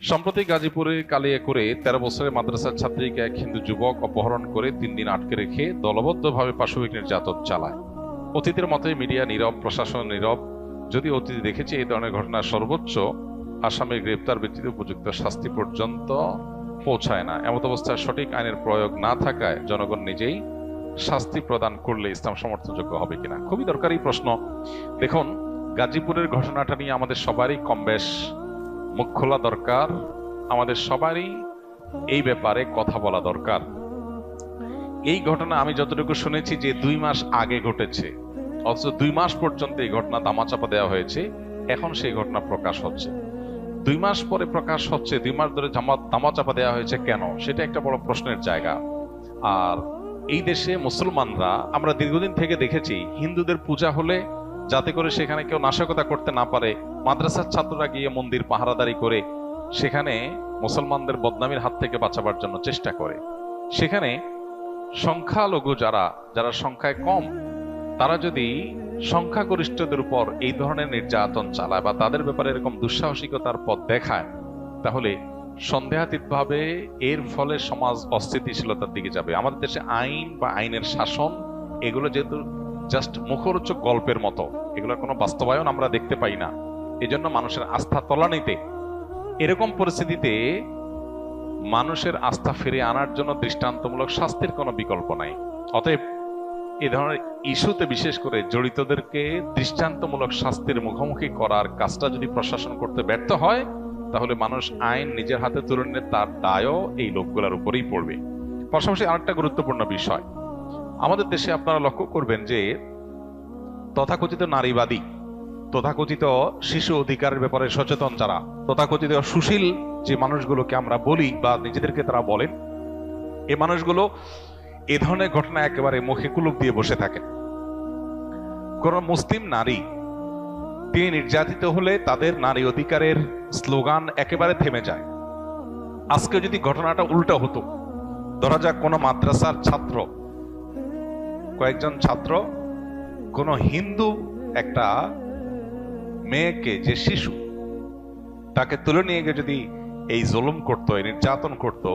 সম্প্রতি গাজীপুরে কালিয়াকৈরে 13 বছরের মাদ্রাসার ছাত্রীকে এক হিন্দু যুবক অপহরণ করে 3 দিন আটকে রেখে দলবদ্ধভাবে পাশবিক নির্যাতন চালায়। অতীতের মতোই মিডিয়া নীরব, প্রশাসন নীরব। যদি অতীতে দেখেছি এই ধরনের ঘটনা সর্বোচ্চ আসামির গ্রেপ্তার ব্যতীত উপযুক্ত শাস্তি পর্যন্ত পৌঁছায় না। এমত অবস্থায় সঠিক আইনের প্রয়োগ না থাকায় জনগণ নিজেই শাস্তি প্রদান করলে ইসলাম সমর্থনযোগ্য হবে কিনা, খুবই দরকারি প্রশ্ন। দেখুন, গাজীপুরের ঘটনাটা নিয়ে আমাদের সবারই কমবেশ মুখ খোলা দরকার, আমাদের সবারই এই ব্যাপারে কথা বলা দরকার। এই ঘটনা আমি যতটুকু শুনেছি যে 2 মাস আগে ঘটেছে, অথচ 2 মাস পর্যন্ত এই ঘটনা দামাচাপা দেওয়া হয়েছে। এখন সেই ঘটনা প্রকাশ হচ্ছে, 2 মাস পরে প্রকাশ হচ্ছে। 2 মাস ধরে দামাচাপা দেওয়া হয়েছে কেন, সেটা একটা বড় প্রশ্নের জায়গা। আর এই দেশে মুসলমানরা, আমরা দীর্ঘদিন থেকে দেখেছি, হিন্দুদের পূজা হলে যাতে করে সেখানে কেউ নাশকতা করতে না পারে, মাদ্রাসার ছাত্ররা গিয়ে মন্দির পাহারাদারি করে সেখানে মুসলমানদের বদনামির হাত থেকে বাঁচাবার জন্য চেষ্টা করে। সেখানে সংখ্যালঘু যারা সংখ্যায় কম, তারা যদি সংখ্যাগরিষ্ঠদের উপর এই ধরনের নির্যাতন চালায় বা তাদের ব্যাপারে এরকম দুঃসাহসিকতার পথ দেখায়, তাহলে সন্দেহাতীতভাবে এর ফলে সমাজ অস্থিতিশীলতার দিকে যাবে। আমাদের দেশে আইন বা আইনের শাসন, এগুলো যেহেতু জাস্ট মুখরোচক গল্পের মতো, এগুলোর কোনো বাস্তবায়ন আমরা দেখতে পাই না। এজন্য মানুষের আস্থা তলানিতে। এরকম পরিস্থিতিতে মানুষের আস্থা ফিরে আনার জন্য দৃষ্টান্তমূলক শাস্তির কোনো বিকল্প নাই। অতএব এ ধরনের ইস্যুতে বিশেষ করে জড়িতদেরকে দৃষ্টান্তমূলক শাস্তির মুখোমুখি করার কাজটা যদি প্রশাসন করতে ব্যর্থ হয়, তাহলে মানুষ আইন নিজের হাতে তুলে নিলে তার দায়ও এই লোকগুলোর উপরেই পড়বে। পাশাপাশি আরেকটা গুরুত্বপূর্ণ বিষয়, আমাদের দেশে আপনারা লক্ষ্য করবেন যে তথাকথিত নারীবাদী, তথাকথিত শিশু অধিকারের ব্যাপারে সচেতন যারা, তথাকথিত সুশীল যে মানুষগুলোকে আমরা বলি বা নিজেদেরকে তারা বলেন, এই মানুষগুলো এ ধরনের ঘটনা একেবারে মুখে কুলুপ দিয়ে বসে থাকেন। কোন মুসলিম নারী তিনি নির্যাতিত হলে তাদের নারী অধিকারের স্লোগান একেবারে থেমে যায়। আজকে যদি ঘটনাটা উল্টো হতো, ধরা যাক কোনো মাদ্রাসার ছাত্র, কয়েকজন ছাত্র কোন হিন্দু একটা মেয়েকে, যে শিশু, তাকে তুলে নিয়ে গিয়ে যদি এই জুলুম করতো, এই নির্যাতন করতো,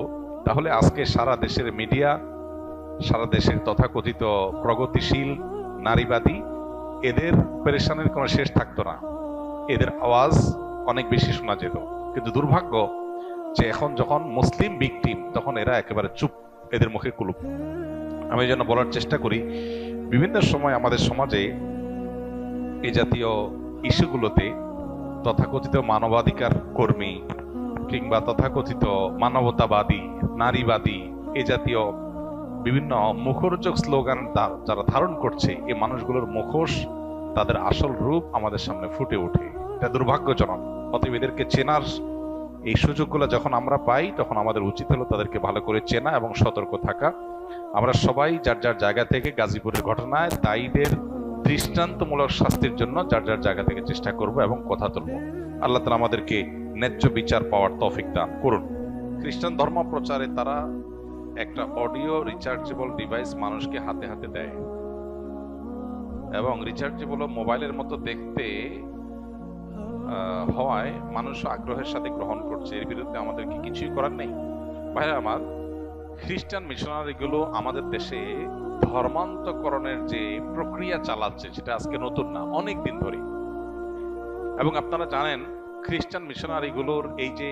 তাহলে আজকে সারা দেশের মিডিয়া, সারা দেশের তথাকথিত প্রগতিশীল নারীবাদী, এদের পেরেশানির কোনো শেষ থাকতো না, এদের আওয়াজ অনেক বেশি শোনা যেত। কিন্তু দুর্ভাগ্য যে এখন যখন মুসলিম ভিকটিম, তখন এরা একেবারে চুপ, এদের মুখে কুলুপ। আমি যেন বলার চেষ্টা করি, বিভিন্ন সময় আমাদের সমাজে এই জাতীয় ইস্যুগুলোতে তথাকথিত মানবাধিকার কর্মী কিংবা তথাকথিত মানবতাবাদী, নারীবাদী, এ জাতীয় বিভিন্ন মুখরোচক স্লোগান যারা ধারণ করছে, এই মানুষগুলোর মুখোশ, তাদের আসল রূপ আমাদের সামনে ফুটে ওঠে। এটা দুর্ভাগ্যজনক। অতএব এদেরকে চেনার এই সুযোগগুলো যখন আমরা পাই, তখন আমাদের উচিত হলো তাদেরকে ভালো করে চেনা এবং সতর্ক থাকা। আমরা সবাই যার যার জায়গা থেকে গাজীপুরের ঘটনায় দায়ীদের দৃষ্টান্তমূলক শাস্তির জন্য যার যার জায়গা থেকে চেষ্টা করব এবং কথা তুলব। আল্লাহ তাআলা আমাদেরকে ন্যায্য বিচার পাওয়ার তৌফিক দান করুন। খ্রিস্টান ধর্ম প্রচারে তারা একটা অডিও রিচার্জেবল ডিভাইস মানুষকে হাতে হাতে দেয়, এবং রিচার্জেবল মোবাইলের মতো দেখতে হওয়ায় মানুষ আগ্রহের সাথে গ্রহণ করছে। এর বিরুদ্ধে আমাদের কি কিছুই করার নেই? ভাইরা আমার, খ্রিস্টান মিশনারিগুলো আমাদের দেশে ধর্মান্তকরণের যে প্রক্রিয়া চালাচ্ছে, সেটা আজকে নতুন না, অনেক দিন ধরে। এবং আপনারা জানেন, খ্রিস্টান মিশনারিগুলোর এই যে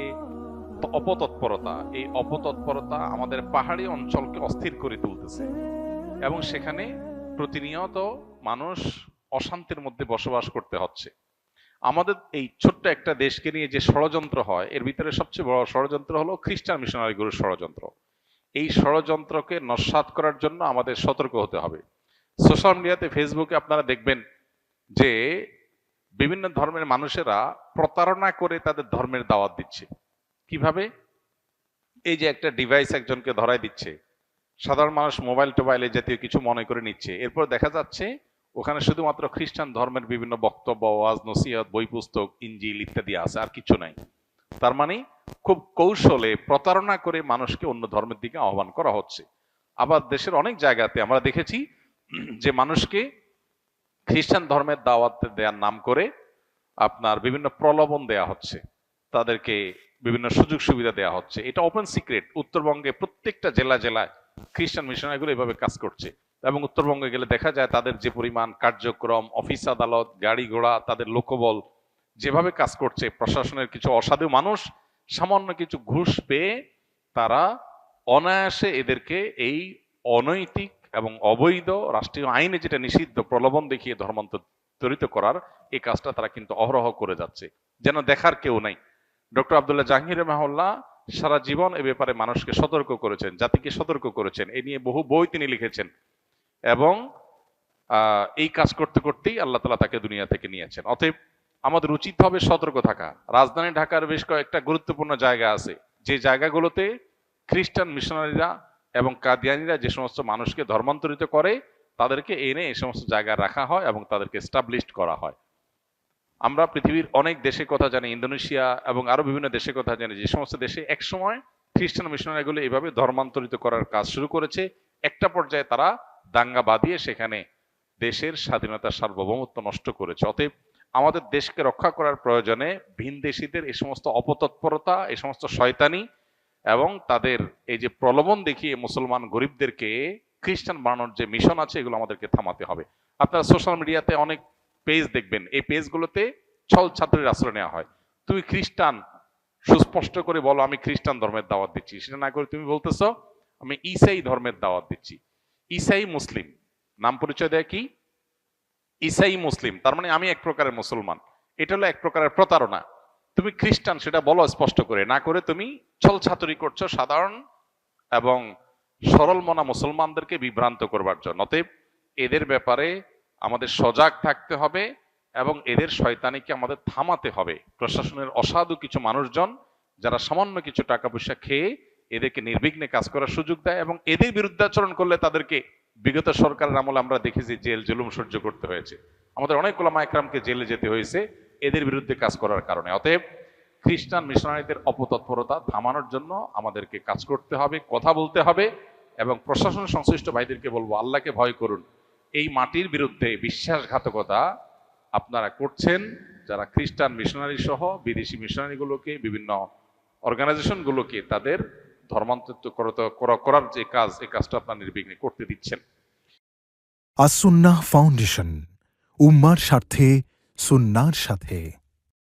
অপতৎপরতা, এই অপতৎপরতা আমাদের পাহাড়ি অঞ্চলকে অস্থির করে তুলতেছে, এবং সেখানে প্রতিনিয়ত মানুষ অশান্তির মধ্যে বসবাস করতে হচ্ছে। আমাদের এই ছোট্ট একটা দেশকে নিয়ে যে ষড়যন্ত্র হয়, এর ভিতরে সবচেয়ে বড় ষড়যন্ত্র হলো খ্রিস্টান মিশনারিগুলোর ষড়যন্ত্র। এই ষড়যন্ত্রকে নস্যাৎ করার জন্য আমাদের সতর্ক হতে হবে। সোশ্যাল মিডিয়াতে, ফেসবুকে আপনারা দেখবেন যে বিভিন্ন ধর্মের মানুষেরা প্রতারণা করে তাদের ধর্মের দাওয়াত দিচ্ছে। কিভাবে? এই যে একটা ডিভাইস একজনকে ধরাই দিচ্ছে, সাধারণ মানুষ মোবাইল টোবাইলে জাতীয় কিছু মনে করে নিচ্ছে, এরপর দেখা যাচ্ছে ওখানে শুধুমাত্র খ্রিস্টান ধর্মের বিভিন্ন বক্তব্য, ওয়াজ, নসিহত, বই পুস্তক, ইনজিল ইত্যাদি আছে, আর কিছু নাই। তার মানে খুব কৌশলে প্রতারণা করে মানুষকে অন্য ধর্মের দিকে আহ্বান করা হচ্ছে। আবার দেশের অনেক জায়গাতে আমরা দেখেছি যে মানুষকে খ্রিস্টান ধর্মের দাওয়াত দেওয়ার নাম করে আপনার বিভিন্ন প্রলোভন দেয়া হচ্ছে, তাদেরকে বিভিন্ন সুযোগ সুবিধা দেওয়া হচ্ছে। এটা ওপেন সিক্রেট, উত্তরবঙ্গে প্রত্যেকটা জেলায় খ্রিস্টান মিশনারিগুলো এভাবে কাজ করছে। এবং উত্তরবঙ্গে গেলে দেখা যায় তাদের যে পরিমাণ কার্যক্রম, অফিস আদালত, গাড়ি ঘোড়া, তাদের লোকবল যেভাবে কাজ করছে, প্রশাসনের কিছু অসাধু মানুষ সামান্য কিছু ঘুষ পেয়ে তারা অনায়াসে এদেরকে এই অনৈতিক এবং অবৈধ রাষ্ট্রীয় আইনে যেটা নিষিদ্ধ প্রলোভন দেখিয়ে ধর্মান্তরিত করার এই কাজটা তারা কিন্তু অহরহ করে যাচ্ছে, যেন দেখার কেউ নাই। ডক্টর আব্দুল্লাহ জাহাঙ্গীর রহমাহুল্লাহ সারা জীবন এ ব্যাপারে মানুষকে সতর্ক করেছেন, জাতিকে সতর্ক করেছেন, এ নিয়ে বহু বই তিনি লিখেছেন এবং এই কাজ করতে করতেই আল্লাহ তাআলা তাকে দুনিয়া থেকে নিয়েছেন। অতএব আমাদের উচিত হবে সতর্ক থাকা। রাজধানী ঢাকার বেশ কয়েকটা গুরুত্বপূর্ণ জায়গা আছে, যে জায়গাগুলোতে খ্রিস্টান মিশনারিরা এবং কাদিয়ানিরা যে সমস্ত মানুষকে ধর্মান্তরিত করে তাদেরকে এনে এই সমস্ত জায়গায় রাখা হয় এবং তাদেরকে এস্টাবলিশড করা হয়। আমরা পৃথিবীর অনেক দেশের কথা জানি, ইন্দোনেশিয়া এবং আরো বিভিন্ন দেশের কথা জানি, যে সমস্ত দেশে একসময় খ্রিস্টান মিশনারিগুলো এইভাবে ধর্মান্তরিত করার কাজ শুরু করেছে। একটা পর্যায়ে তারা দাঙ্গা বাঁধিয়ে সেখানে দেশের স্বাধীনতা সার্বভৌমত্ব নষ্ট করেছে। অতএব আমাদের দেশকে রক্ষা করার প্রয়োজনে ভিনদেশীদের এই সমস্ত অপতৎপরতা, এই সমস্ত শয়তানি এবং তাদের এই যে প্রলোভন দেখিয়ে মুসলমান গরিবদেরকে খ্রিস্টান বানানোর যে মিশন আছে, এগুলো আমাদেরকে থামাতে হবে। আপনারা সোশ্যাল মিডিয়াতে অনেক পেজ দেখবেন, এই পেজগুলোতে ছল ছাত্রের আশ্রয় নেওয়া হয়। তুমি খ্রিস্টান, সুস্পষ্ট করে বলো আমি খ্রিস্টান ধর্মের দাওয়াত দিচ্ছি, সেটা না করে তুমি বলতেছো আমি ঈসাই ধর্মের দাওয়াত দিচ্ছি। ঈসাই মুসলিম নাম পরিচয় দেয় কি? ঈসাই মুসলিম, তার মানে আমি এক প্রকারের মুসলমান। এটা হলো এক প্রকারের প্রতারণা। তুমি খ্রিস্টান সেটা বলো স্পষ্ট করে, না করে তুমি ছল ছাতুরি করছো সাধারণ এবং সরল মনা মুসলমানদেরকে বিভ্রান্ত করবার জন্য। অতএব এদের ব্যাপারে আমাদের সজাগ থাকতে হবে এবং এদের শয়তানিকে আমাদের থামাতে হবে। প্রশাসনের অসাধু কিছু মানুষজন যারা সামান্য কিছু টাকা পয়সা খেয়ে এদেরকে নির্বিঘ্নে কাজ করার সুযোগ দেয় এবং এদের বিরুদ্ধাচরণ করলে তাদেরকে বিগত সরকারের আমলে আমরা দেখেছি জেল জুলুম সহ্য করতে হয়েছে। আমাদের অনেক ওলামা একরামকে জেলে যেতে হয়েছে এদের বিরুদ্ধে কাজ করার কারণে। অতএব খ্রিস্টান মিশনারিদের অপতৎপরতা থামানোর জন্য আমাদেরকে কাজ করতে হবে, কথা বলতে হবে এবং প্রশাসন সংশ্লিষ্ট ভাইদেরকে বলবো আল্লাহকে ভয় করুন। এই মাটির বিরুদ্ধে বিশ্বাসঘাতকতা আপনারা করছেন, যারা খ্রিস্টান মিশনারি সহ বিদেশি মিশনারিগুলোকে, বিভিন্ন অর্গানাইজেশনগুলোকে তাদের ধর্মান্তরিত করার যে কাজ, এই কাজটা আপনারা নির্বিঘ্নে করতে দিচ্ছেন। আস সুন্নাহ ফাউন্ডেশন, উম্মার স্বার্থে সুন্নাহর সাথে।